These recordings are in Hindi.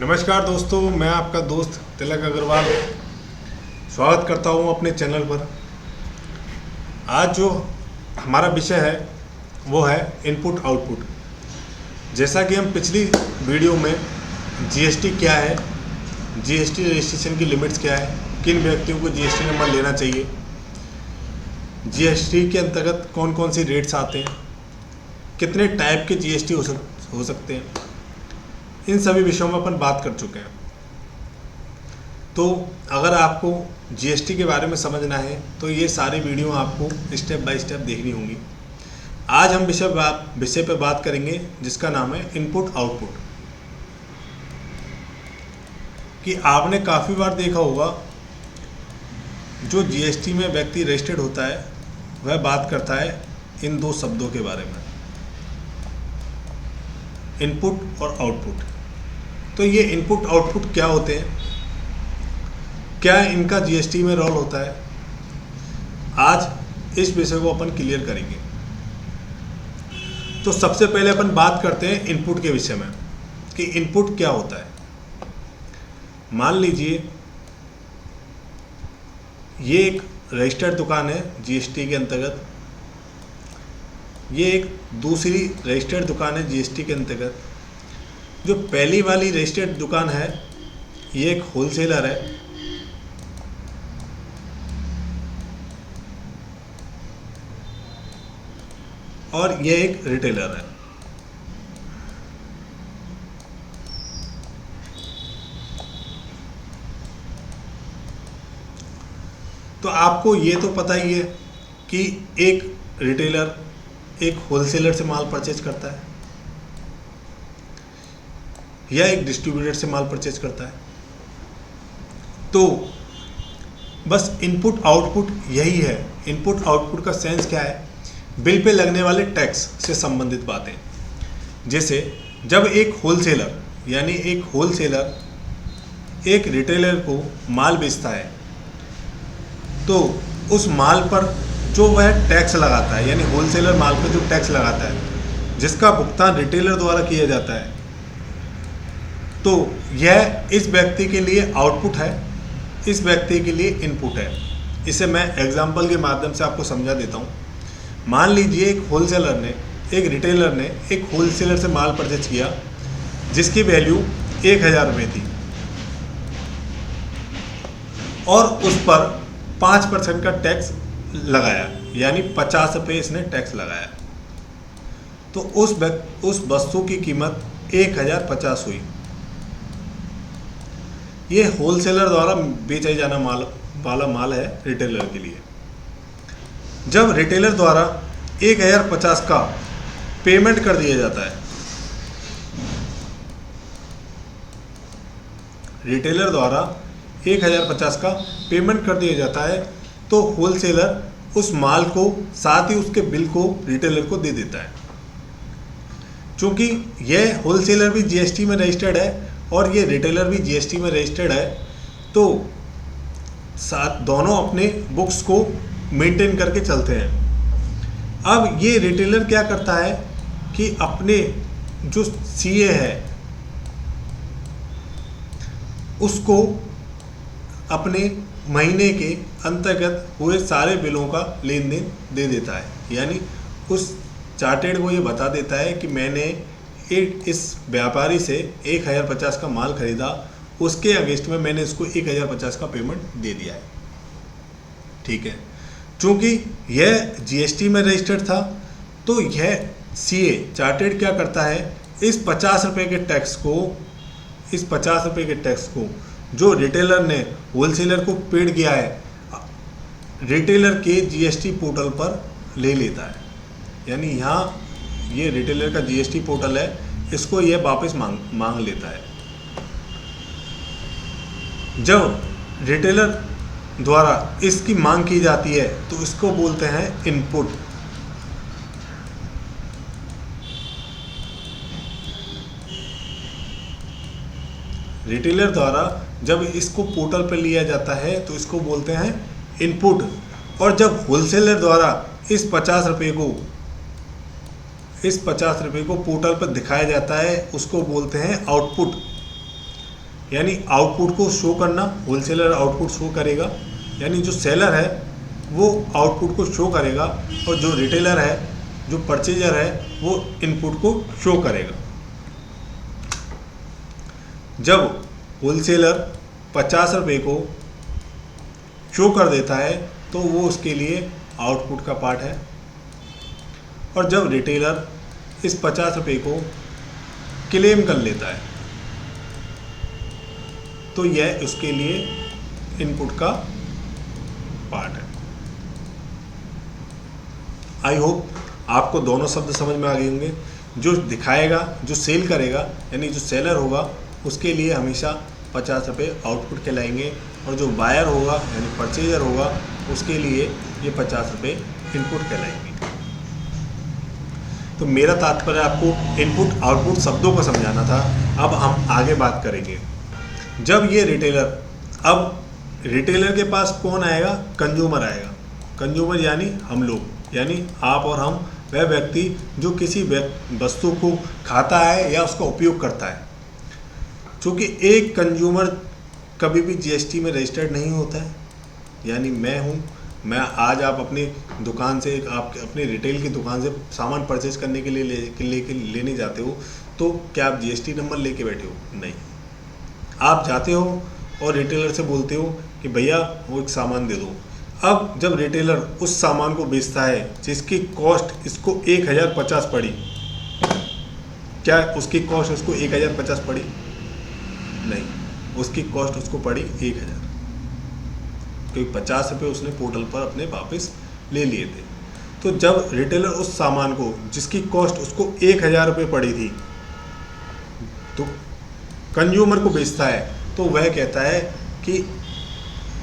नमस्कार दोस्तों, मैं आपका दोस्त तिलक अग्रवाल स्वागत करता हूं अपने चैनल पर। आज जो हमारा विषय है वो है इनपुट आउटपुट। जैसा कि हम पिछली वीडियो में जीएसटी क्या है, जीएसटी रजिस्ट्रेशन की लिमिट्स क्या है, किन व्यक्तियों को जीएसटी नंबर लेना चाहिए, जीएसटी के अंतर्गत कौन कौन सी रेट्स आते हैं, कितने टाइप के जीएसटी हो सकते हैं, इन सभी विषयों में अपन बात कर चुके हैं। तो अगर आपको जीएसटी के बारे में समझना है तो ये सारी वीडियो आपको स्टेप बाय स्टेप देखनी होंगी। आज हम विषय पर बात करेंगे जिसका नाम है इनपुट आउटपुट। कि आपने काफ़ी बार देखा होगा जो जीएसटी में व्यक्ति रजिस्टर्ड होता है वह बात करता है इन दो शब्दों के बारे में, इनपुट और आउटपुट। तो ये इनपुट आउटपुट क्या होते हैं, क्या इनका जीएसटी में रोल होता है, आज इस विषय को अपन क्लियर करेंगे। तो सबसे पहले अपन बात करते हैं इनपुट के विषय में कि इनपुट क्या होता है। मान लीजिए ये एक रजिस्टर्ड दुकान है जीएसटी के अंतर्गत, ये एक दूसरी रजिस्टर्ड दुकान है जीएसटी के अंतर्गत। जो पहली वाली रजिस्टर्ड दुकान है ये एक होलसेलर है और ये एक रिटेलर है। तो आपको ये तो पता ही है कि एक रिटेलर एक होलसेलर से माल परचेज करता है या एक डिस्ट्रीब्यूटर से माल परचेज करता है। तो बस इनपुट आउटपुट यही है। इनपुट आउटपुट का सेंस क्या है, बिल पे लगने वाले टैक्स से संबंधित बातें। जैसे जब एक होलसेलर यानी एक होलसेलर एक रिटेलर को माल बेचता है तो उस माल पर जो वह टैक्स लगाता है, यानी होलसेलर माल पर जो टैक्स लगाता है जिसका भुगतान रिटेलर द्वारा किया जाता है, तो यह इस व्यक्ति के लिए आउटपुट है, इस व्यक्ति के लिए इनपुट है। इसे मैं एग्जांपल के माध्यम से आपको समझा देता हूँ। मान लीजिए एक होलसेलर ने एक रिटेलर ने एक होलसेलर से माल परचेज किया जिसकी वैल्यू 1000 रुपये थी और उस पर 5% का टैक्स लगाया, यानी 50 रुपये इसने टैक्स लगाया। तो उस वस्तु की कीमत 1050 हुई। ये होलसेलर द्वारा बेचा जाना वाला माल है रिटेलर के लिए। जब रिटेलर द्वारा 1050 का पेमेंट कर दिया जाता है, रिटेलर द्वारा 1050 का पेमेंट कर दिया जाता है, तो होलसेलर उस माल को साथ ही उसके बिल को रिटेलर को दे देता है। चूँकि यह होलसेलर भी जीएसटी में रजिस्टर्ड है और ये रिटेलर भी जीएसटी में रजिस्टर्ड है, तो साथ दोनों अपने बुक्स को मेंटेन करके चलते हैं। अब ये रिटेलर क्या करता है कि अपने जो सीए है उसको अपने महीने के अंतर्गत हुए सारे बिलों का लेन देन दे देता है, यानी उस चार्टेड को ये बता देता है कि मैंने इस व्यापारी से 1050 का माल खरीदा, उसके अगेंस्ट में मैंने इसको 1050 का पेमेंट दे दिया है। ठीक है, चूँकि यह जीएसटी में रजिस्टर्ड था तो यह सीए चार्टेड क्या करता है, इस 50 रुपये के टैक्स को जो रिटेलर ने होलसेलर को पेड किया है रिटेलर के जीएसटी पोर्टल पर ले लेता है। यानी यहाँ ये रिटेलर का जीएसटी पोर्टल है, इसको ये वापस मांग लेता है। जब रिटेलर द्वारा इसकी मांग की जाती है तो इसको बोलते हैं इनपुट। रिटेलर द्वारा जब इसको पोर्टल पर लिया जाता है तो इसको बोलते हैं इनपुट। और जब होलसेलर द्वारा इस 50 रुपये को पोर्टल पर दिखाया जाता है उसको बोलते हैं आउटपुट। यानी आउटपुट को शो करना, होलसेलर आउटपुट शो करेगा, यानी जो सेलर है वो आउटपुट को शो करेगा और जो रिटेलर है, जो परचेजर है, वो इनपुट को शो करेगा। जब होलसेलर 50 रुपये को शो कर देता है तो वो उसके लिए आउटपुट का पार्ट है, और जब रिटेलर इस 50 रुपये को क्लेम कर लेता है तो यह उसके लिए इनपुट का पार्ट है। आई होप आपको दोनों शब्द समझ में आ गए होंगे। जो दिखाएगा, जो सेल करेगा, यानी जो सेलर होगा, उसके लिए हमेशा 50 रुपये आउटपुट कहलाएंगे, और जो बायर होगा यानी परचेजर होगा, उसके लिए ये 50 रुपये इनपुट कहलाएंगे। तो मेरा तात्पर्य आपको इनपुट आउटपुट शब्दों को समझाना था। अब हम आगे बात करेंगे। जब ये रिटेलर, अब रिटेलर के पास कौन आएगा? कंज्यूमर आएगा। कंज्यूमर यानी हम लोग, यानी आप और हम, वह व्यक्ति जो किसी वस्तु को खाता है या उसका उपयोग करता है। चूँकि एक कंज्यूमर कभी भी जीएसटी में रजिस्टर्ड नहीं होता है, यानी मैं आज आप अपनी दुकान से, आप अपने रिटेल की दुकान से सामान परचेज करने के लिए लेने जाते हो, तो क्या आप जीएसटी नंबर लेके बैठे हो? नहीं। आप जाते हो और रिटेलर से बोलते हो कि भैया वो एक सामान दे दो। अब जब रिटेलर उस सामान को बेचता है जिसकी कॉस्ट इसको 1050 पड़ी, क्या उसकी कॉस्ट उसको 1050 पड़ी? नहीं, उसकी कॉस्ट उसको पड़ी 1000, क्योंकि 50 रुपये उसने पोर्टल पर अपने वापस ले लिए थे। तो जब रिटेलर उस सामान को, जिसकी कॉस्ट उसको 1000 रुपये पड़ी थी, तो कंज्यूमर को बेचता है, तो वह कहता है कि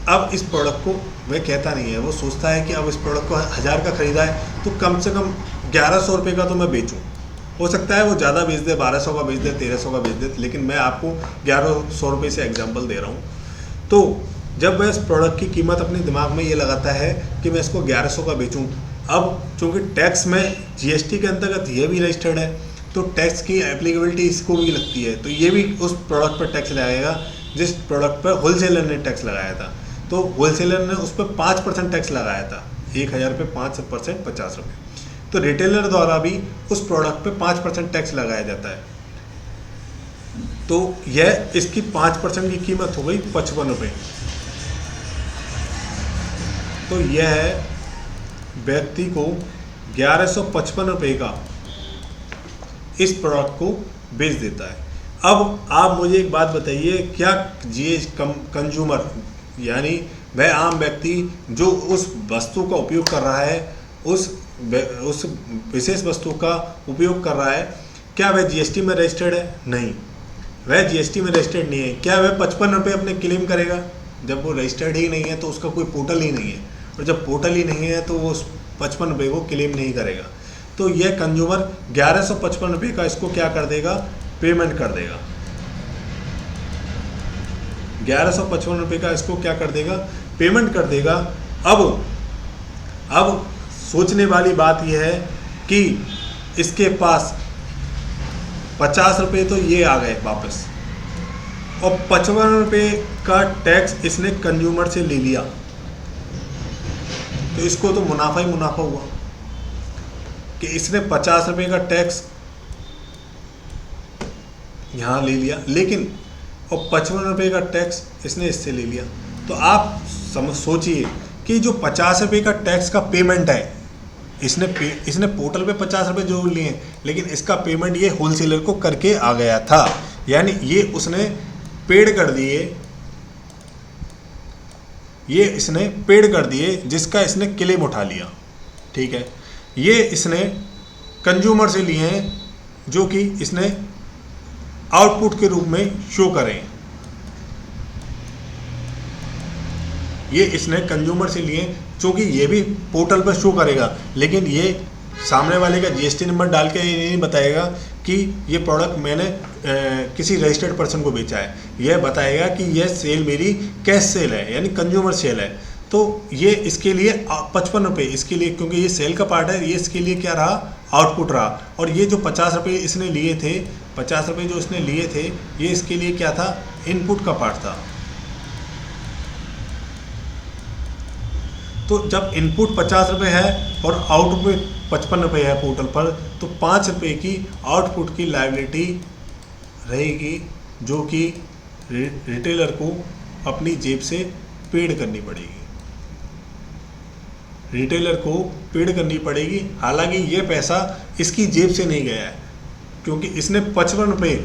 अब इस प्रोडक्ट को, वह कहता नहीं है, वो सोचता है कि अब इस प्रोडक्ट को 1000 का ख़रीदा है तो कम से कम 1100 रुपये का तो मैं बेचूं। हो सकता है वो ज़्यादा बेच दे, 1200 का बेच दे, 1300 का बेच दे, लेकिन मैं आपको 1100 रुपये से एग्जांपल दे रहा हूँ। तो जब वह इस प्रोडक्ट की कीमत अपने दिमाग में ये लगाता है कि मैं इसको 1100 का बेचूं, अब चूँकि टैक्स में जीएसटी के अंतर्गत ये भी रजिस्टर्ड है, तो टैक्स की एप्लीकेबिलिटी इसको भी लगती है, तो ये भी उस प्रोडक्ट पर टैक्स लगाएगा जिस प्रोडक्ट पर होलसेलर ने टैक्स लगाया था। तो होलसेलर ने उस पर 5% टैक्स लगाया था, 1000 पे 5% 50 रुपये। तो रिटेलर द्वारा भी उस प्रोडक्ट पे 5% टैक्स लगाया जाता है। तो यह इसकी 5% की कीमत हो गई 55 रुपये। तो यह व्यक्ति को 1155 रुपये का इस प्रोडक्ट को बेच देता है। अब आप मुझे एक बात बताइए, क्या कंज्यूमर यानी वह आम व्यक्ति जो उस वस्तु का उपयोग कर रहा है, उस विशेष वस्तु का उपयोग कर रहा है, क्या वह जीएसटी में रजिस्टर्ड है? नहीं, वह जीएसटी में रजिस्टर्ड नहीं है। क्या वह 55 रुपये अपने क्लेम करेगा? जब वो रजिस्टर्ड ही नहीं है तो उसका कोई पोर्टल ही नहीं है, और जब पोर्टल ही नहीं है तो वो उस 55 रुपये को क्लेम नहीं करेगा। तो यह कंज्यूमर 1155 रुपये का इसको क्या कर देगा? पेमेंट कर देगा। 1155 रुपये का इसको क्या कर देगा? पेमेंट कर देगा। अब सोचने वाली बात यह है कि इसके पास 50 रुपये तो ये आ गए वापस, और 55 रुपये का टैक्स इसने कंज्यूमर से ले लिया, तो इसको तो मुनाफा ही मुनाफा हुआ कि इसने 50 रुपये का टैक्स यहाँ ले लिया, लेकिन और 55 रुपये का टैक्स इसने इससे ले लिया। तो आप सोचिए कि जो 50 रुपये का टैक्स का पेमेंट है, इसने पोर्टल पे 50 रुपये जरूर लिए, लेकिन इसका पेमेंट ये होलसेलर को करके आ गया था, यानी ये उसने पेड कर दिए, ये इसने पेड कर दिए जिसका इसने क्लेम उठा लिया। ठीक है, ये इसने कंज्यूमर से लिए हैं जो कि इसने आउटपुट के रूप में शो करें। ये इसने कंज्यूमर से लिए क्योंकि ये भी पोर्टल पर शो करेगा, लेकिन ये सामने वाले का जीएसटी नंबर डाल के ये नहीं बताएगा कि ये प्रोडक्ट मैंने किसी रजिस्टर्ड पर्सन को बेचा है। यह बताएगा कि यह सेल मेरी कैश सेल है, यानी कंज्यूमर सेल है। तो ये इसके लिए 55 रुपये इसके लिए, क्योंकि ये सेल का पार्ट है, ये इसके लिए क्या रहा? आउटपुट रहा। और ये जो 50 रुपये इसने लिए थे, 50 रुपये जो इसने लिए थे, ये इसके लिए क्या था, इनपुट का पार्ट था। तो जब इनपुट 50 रुपये है और आउटपुट 55 रुपये है पोर्टल पर, तो 5 रुपये की आउटपुट की लायबिलिटी रहेगी, जो कि रिटेलर को अपनी जेब से पेड करनी पड़ेगी, रिटेलर को पेड करनी पड़ेगी। हालांकि ये पैसा इसकी जेब से नहीं गया है, क्योंकि इसने 55 रुपये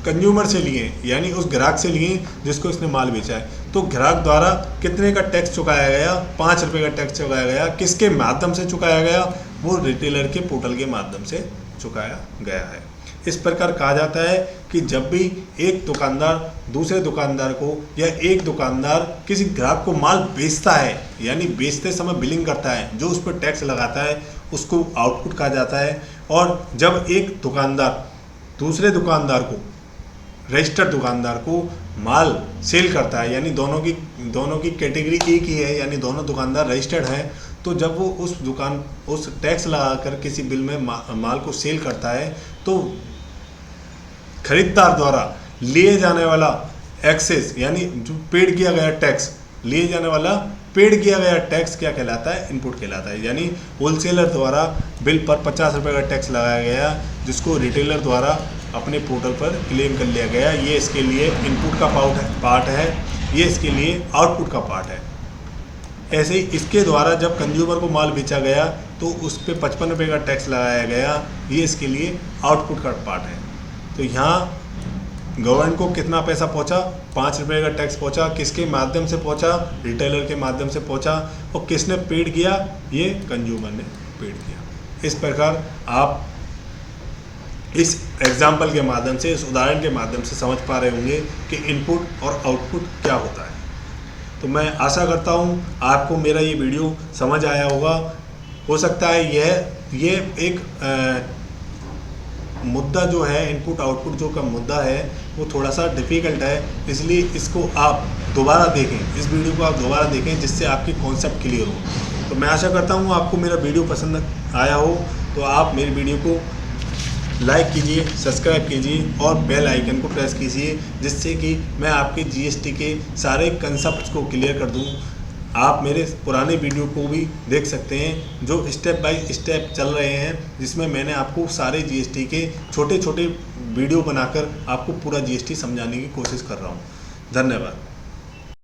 कंज्यूमर से लिए, यानी उस ग्राहक से लिए जिसको इसने माल बेचा है। तो ग्राहक द्वारा कितने का टैक्स चुकाया गया, 5 रुपये का टैक्स चुकाया गया। किसके माध्यम से चुकाया गया, वो रिटेलर के पोर्टल के माध्यम से चुकाया गया है। इस प्रकार कहा जाता है कि जब भी एक दुकानदार दूसरे दुकानदार को या एक दुकानदार किसी ग्राहक को माल बेचता है, यानी बेचते समय बिलिंग करता है, जो उस पर टैक्स लगाता है, उसको आउटपुट कहा जाता है। और जब एक दुकानदार दूसरे दुकानदार को, रजिस्टर्ड दुकानदार को माल सेल करता है, यानी दोनों की कैटेगरी एक ही है, यानी दोनों दुकानदार रजिस्टर्ड हैं, तो जब वो उस टैक्स लगाकर किसी बिल में माल को सेल करता है, तो खरीदार द्वारा लिए जाने वाला एक्सेस, यानी जो पेड किया गया टैक्स, लिए जाने वाला पेड किया गया टैक्स क्या कहलाता है, इनपुट कहलाता है। यानी होलसेलर द्वारा बिल पर 50 रुपये का टैक्स लगाया गया, जिसको रिटेलर द्वारा अपने पोर्टल पर क्लेम कर लिया गया। ये इसके लिए इनपुट का पार्ट है, ये इसके लिए आउटपुट का पार्ट है। ऐसे ही इसके द्वारा जब कंज्यूमर को माल बेचा गया, तो उस पर 55 रुपये का टैक्स लगाया गया, ये इसके लिए आउटपुट का पार्ट है। तो यहाँ गवर्नमेंट को कितना पैसा पहुँचा, 5 रुपये का टैक्स पहुँचा। किसके माध्यम से पहुँचा, रिटेलर के माध्यम से पहुँचा। और किसने पेड किया, ये कंज्यूमर ने पेड किया। इस प्रकार आप इस एग्जाम्पल के माध्यम से, इस उदाहरण के माध्यम से समझ पा रहे होंगे कि इनपुट और आउटपुट क्या होता है। तो मैं आशा करता हूँ आपको मेरा ये वीडियो समझ आया होगा। हो सकता है ये एक मुद्दा जो है, इनपुट आउटपुट जो का मुद्दा है, वो थोड़ा सा डिफ़िकल्ट है, इसलिए इसको आप दोबारा देखें, इस वीडियो को आप दोबारा देखें, जिससे आपकी कॉन्सेप्ट क्लियर हो। तो मैं आशा करता हूँ आपको मेरा वीडियो पसंद आया हो, तो आप मेरे वीडियो को लाइक कीजिए, सब्सक्राइब कीजिए और बेल आइकन को प्रेस कीजिए, जिससे कि मैं आपके जीएसटी के सारे कंसेप्ट्स को क्लियर कर दूं। आप मेरे पुराने वीडियो को भी देख सकते हैं, जो स्टेप बाय स्टेप चल रहे हैं, जिसमें मैंने आपको सारे जीएसटी के छोटे छोटे वीडियो बनाकर आपको पूरा जीएसटी समझाने की कोशिश कर रहा हूं। धन्यवाद।